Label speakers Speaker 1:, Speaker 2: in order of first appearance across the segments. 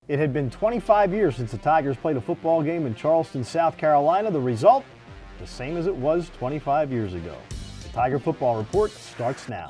Speaker 1: It had been 25 years since the Tigers played a football game in Charleston, South Carolina. The result, the same as it was 25 years ago. The Tiger Football Report starts now.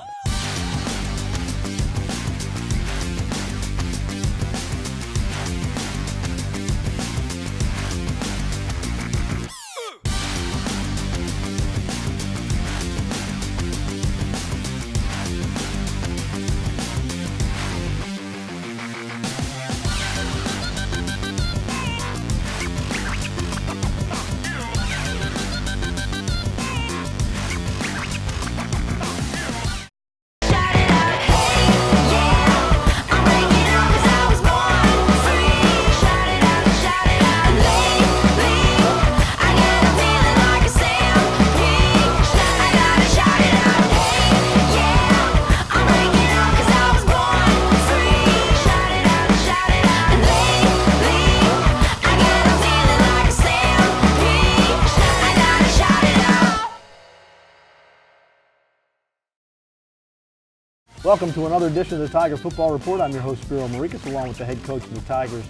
Speaker 1: Welcome to another edition of the Tiger Football Report. I'm your host, Spiro Morekas, along with the head coach of the Tigers,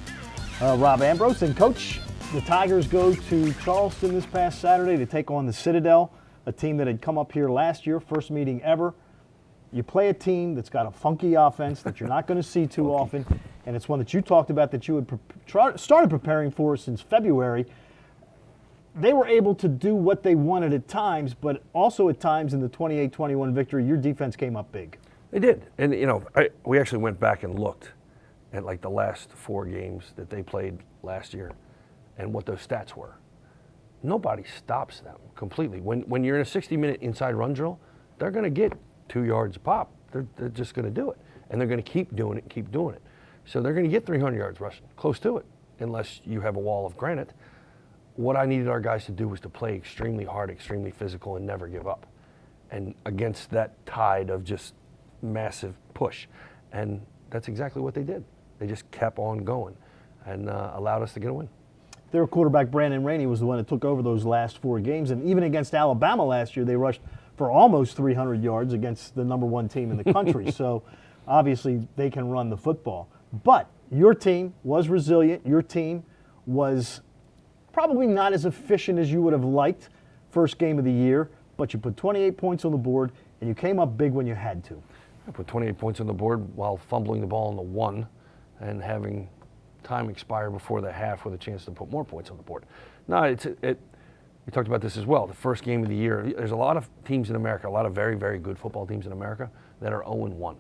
Speaker 1: Rob Ambrose. And Coach, the Tigers go to Charleston this past Saturday to take on the Citadel, a team that had come up here last year, first meeting ever. You play a team that's got a funky offense that you're not going to see too often, and it's one that you talked about that you had started preparing for since February. They were able to do what they wanted at times, but also at times in the 28-21 victory, your defense came up big.
Speaker 2: They did. And, we actually went back and looked at, the last 4 games that they played last year and what those stats were. Nobody stops them completely. When you're in a 60-minute inside run drill, they're going to get 2 yards a pop. They're just going to do it. And they're going to keep doing it and keep doing it. So they're going to get 300 yards rushing, close to it, unless you have a wall of granite. What I needed our guys to do was to play extremely hard, extremely physical, and never give up. And against that tide of just massive push, and that's exactly what they did. They just kept on going and allowed us to get a win.
Speaker 1: Their quarterback, Brandon Rainey, was the one that took over those last 4 games, and even against Alabama last year, they rushed for almost 300 yards against the number 1 team in the country. So obviously they can run the football. But your team was resilient. Your team was probably not as efficient as you would have liked first game of the year, but you put 28 points on the board, and you came up big when you had to.
Speaker 2: I put 28 points on the board while fumbling the ball on the 1 and having time expire before the half with a chance to put more points on the board. No, we talked about this as well. The first game of the year, there's a lot of teams in America, a lot of very, very good football teams in America that are 0-1.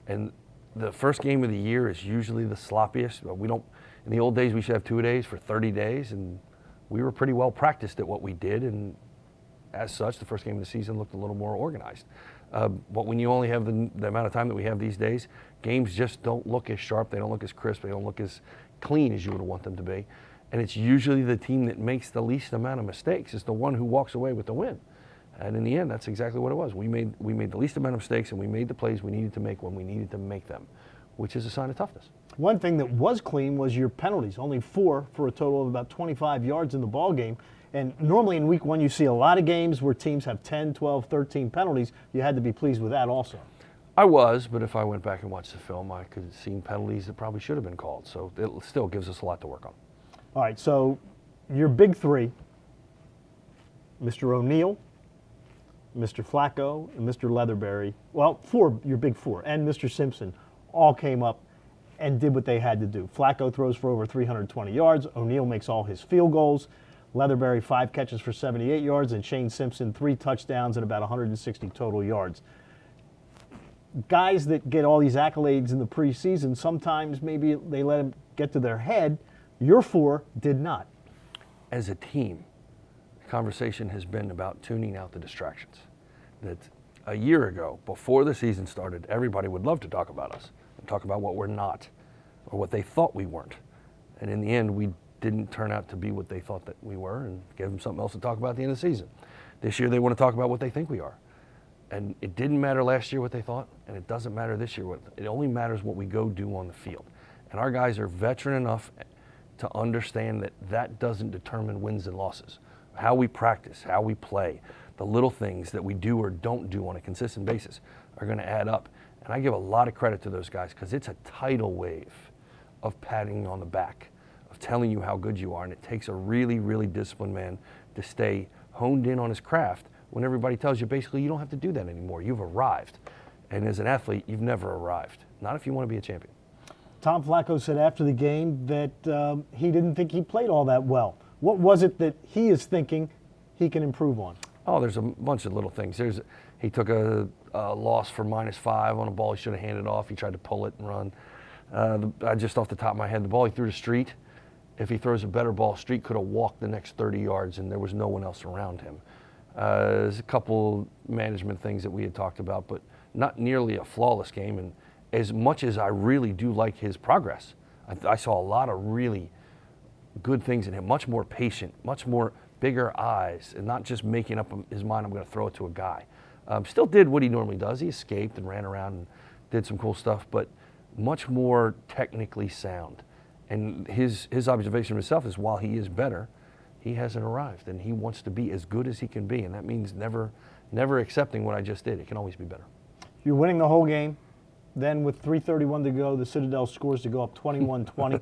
Speaker 2: And the first game of the year is usually the sloppiest. In the old days, we should have 2-a-days for 30 days, and we were pretty well practiced at what we did, and as such, the first game of the season looked a little more organized. But when you only have the amount of time that we have these days, games just don't look as sharp, they don't look as crisp, they don't look as clean as you would want them to be. And it's usually the team that makes the least amount of mistakes is the one who walks away with the win. And in the end, that's exactly what it was. We made the least amount of mistakes, and we made the plays we needed to make when we needed to make them, which is a sign of toughness.
Speaker 1: One thing that was clean was your penalties, only 4 for a total of about 25 yards in the ball game. And normally in week 1, you see a lot of games where teams have 10, 12, 13 penalties. You had to be pleased with that also.
Speaker 2: I was, but if I went back and watched the film, I could have seen penalties that probably should have been called. So it still gives us a lot to work on.
Speaker 1: All right, so your big 3, Mr. O'Neal, Mr. Flacco, and Mr. Leatherberry, well, 4, your big 4, and Mr. Simpson all came up and did what they had to do. Flacco throws for over 320 yards. O'Neal makes all his field goals. Leatherberry 5 catches for 78 yards, and Shane Simpson 3 touchdowns and about 160 total yards. Guys that get all these accolades in the preseason, sometimes maybe they let them get to their head. Your 4 did not.
Speaker 2: As a team, the conversation has been about tuning out the distractions. That a year ago, before the season started, everybody would love to talk about us and talk about what we're not or what they thought we weren't. And in the end, we didn't turn out to be what they thought that we were and gave them something else to talk about at the end of the season. This year they want to talk about what they think we are. And it didn't matter last year what they thought, and it doesn't matter this year. It only matters what we go do on the field. And our guys are veteran enough to understand that that doesn't determine wins and losses. How we practice, how we play, the little things that we do or don't do on a consistent basis are going to add up. And I give a lot of credit to those guys because it's a tidal wave of patting you on the back, of telling you how good you are. And it takes a really, really disciplined man to stay honed in on his craft when everybody tells you basically you don't have to do that anymore. You've arrived. And as an athlete, you've never arrived. Not if you want to be a champion.
Speaker 1: Tom Flacco said after the game that he didn't think he played all that well. What was it that he is thinking he can improve on?
Speaker 2: Oh, there's a bunch of little things. He took a loss for -5 on a ball he should have handed off. He tried to pull it and run. Just off the top of my head, the ball he threw to Street, if he throws a better ball, Street could have walked the next 30 yards and there was no one else around him. There's a couple management things that we had talked about, but not nearly a flawless game. And as much as I really do like his progress, I saw a lot of really good things in him, much more patient, much more bigger eyes, and not just making up his mind, I'm going to throw it to a guy. Still did what he normally does. He escaped and ran around and did some cool stuff, but much more technically sound. And his observation of himself is while he is better, he hasn't arrived, and he wants to be as good as he can be, and that means never accepting what I just did. It can always be better.
Speaker 1: You're winning the whole game. Then with 3:31 to go, the Citadel scores to go up 21-20.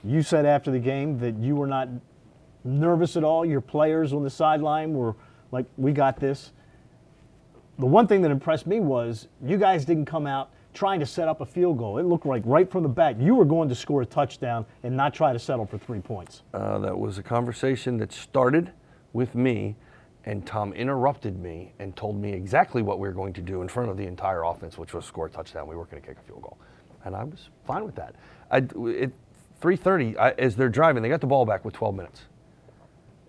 Speaker 1: You said after the game that you were not nervous at all. Your players on the sideline were like, we got this. The one thing that impressed me was you guys didn't come out trying to set up a field goal. It looked like right from the bat you were going to score a touchdown and not try to settle for 3 points.
Speaker 2: That was a conversation that started with me, and Tom interrupted me and told me exactly what we were going to do in front of the entire offense, which was score a touchdown. We weren't going to kick a field goal. And I was fine with that. At 3:30, as they're driving, they got the ball back with 12 minutes.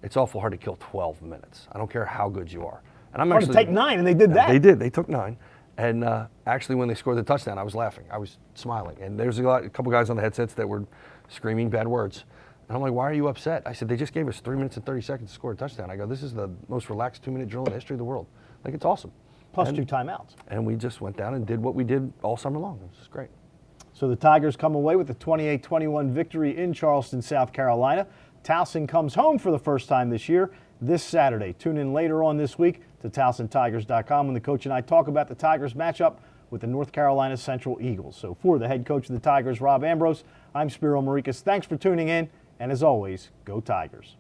Speaker 2: It's awful hard to kill 12 minutes. I don't care how good you are. And I'm
Speaker 1: actually to take 9, and they did that.
Speaker 2: They did. They took 9. And actually, when they scored the touchdown, I was laughing. I was smiling. And there's a couple guys on the headsets that were screaming bad words. And I'm like, why are you upset? I said, they just gave us 3 minutes and 30 seconds to score a touchdown. I go, this is the most relaxed 2-minute drill in the history of the world. Like, it's awesome.
Speaker 1: Plus 2 timeouts.
Speaker 2: And we just went down and did what we did all summer long. It was just great.
Speaker 1: So the Tigers come away with a 28-21 victory in Charleston, South Carolina. Towson comes home for the first time this year, this Saturday. Tune in later on this week to TowsonTigers.com when the coach and I talk about the Tigers matchup with the North Carolina Central Eagles. So for the head coach of the Tigers, Rob Ambrose, I'm Spiro Morekas. Thanks for tuning in, and as always, go Tigers.